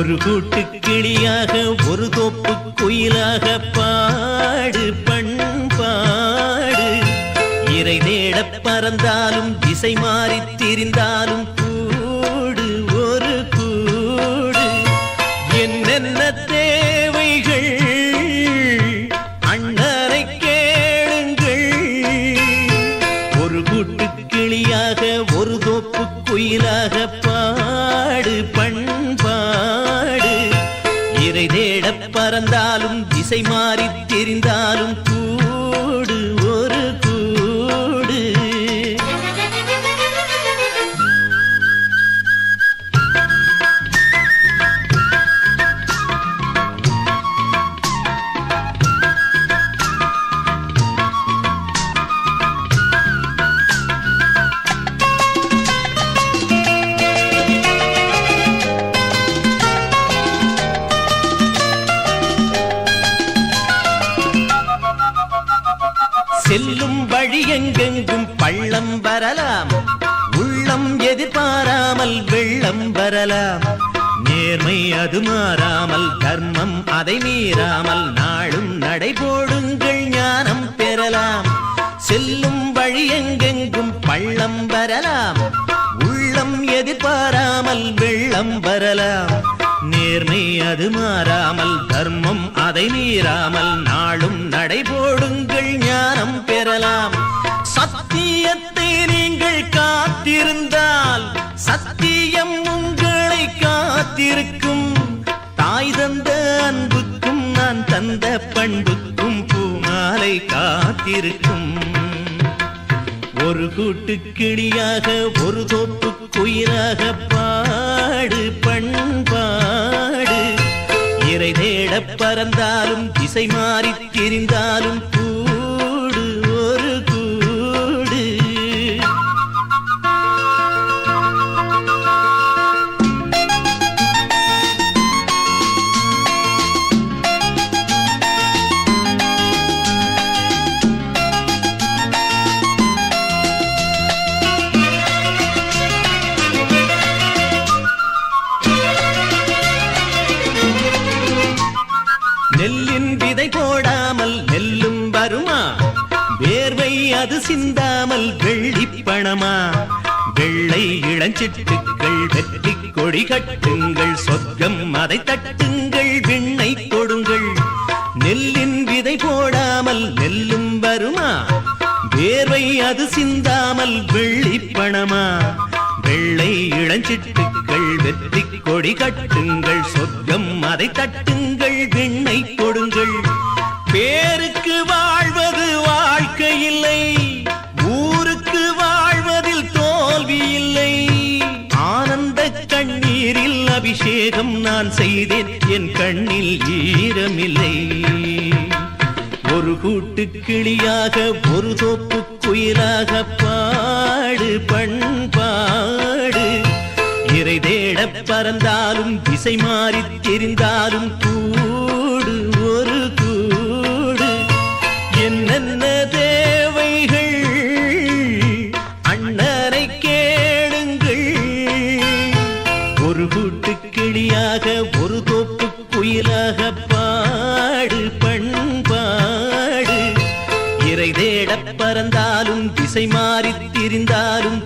ஒரு கூட்டு கிளியாக ஒரு தோப்பு குயிலாக பாடு பண்பாடு. இறை தேடப் பறந்தாலும் திசை மாறித் திரிந்தாலும் கூடு ஒரு கூடு. என்னென்ன தேவைகள் அண்ணரை கேளுங்கள். ஒரு கூட்டு கிளியாக ஒரு தோப்பு குயிலாக பாடு பண்பாடு. இறை தேடப் பறந்தாலும் திசை மாறித் திரிந்தாலும் கூடு ஒரு கூடு. செல்லும் வழி எங்கெங்கும் பள்ளம் வரலாம், உள்ளம் எதிர்பாராமல் வெள்ளம் வரலாம். நேர்மை அது மாறாமல் தர்மம் அதை மீறாமல் நாளும் நடைபோடுங்கள் ஞானம் பெறலாம். செல்லும் வழி எங்கெங்கும் பள்ளம் வரலாம், உள்ளம் எதிர்பாராமல் வெள்ளம் வரலாம். நேர்மை அது மாறாமல் தர்மம் அதை மீறாமல் நாளும் நடைபோடுங்கள் ஞானம் பெறலாம். சத்தியத்தை நீங்கள் காத்திருந்தால் சத்தியம் உங்களை காத்திருக்கும். தாய் தந்த அன்புக்கும் நான் தந்த பண்புக்கும் பூமாலை காத்திருக்கும். ஒரு கூட்டு கிளியாக ஒரு தோப்பு குயிலாக பாடு பண்பாடு. இறை தேடப் பறந்தாலும் திசை மாறித் திரிந்தாலும் கூடு ஒரு கூடு. நெல்லின் விதை போடாமல் நெல்லும் வருமா? வேர்வை அது சிந்தாமல் வெள்ளிப் பணமா? வெள்ளை இளஞ்சிட்டுக்கள் வெற்றி கொடி கட்டுங்கள், சொர்க்கம் அதை தட்டுங்கள், விண்ணை கொடுங்கள். நெல்லின் விதை போடாமல் நெல்லும் வருமா? வேர்வை அது சிந்தாமல் வெள்ளிப் பணமா? வெள்ளை இளஞ்சிட்டுக்கள் வெற்றி கொடி கட்டுங்கள், சொர்க்கம் அதை தட்டுங்கள், விண்ணை கொடுங்கள். பேருக்கு வாழ்வது வாழ்க்கை இல்லை, ஊருக்கு வாழ்வதில் தோல்வி இல்லை. ஆனந்த கண்ணீரில் அபிஷேகம் நான் செய்தேன், என் கண்ணில் ஈரமில்லை. ஒரு கூட்டு கிளியாக ஒரு தோப்பு குயிலாக பாடு பண்பாடு. இறை தேடப் பறந்தாலும் திசை மாறித் திரிந்தாலும் கூடு ஒரு கூடு. என்னென்ன தேவைகள் அண்ணரை கேளுங்கள். ஒரு கூட்டு கிளியாக ஒரு தோப்பு குயிலாக பாடு பண்பாடு. இறை தேடப் பறந்தாலும் திசை மாறித் திரிந்தாலும்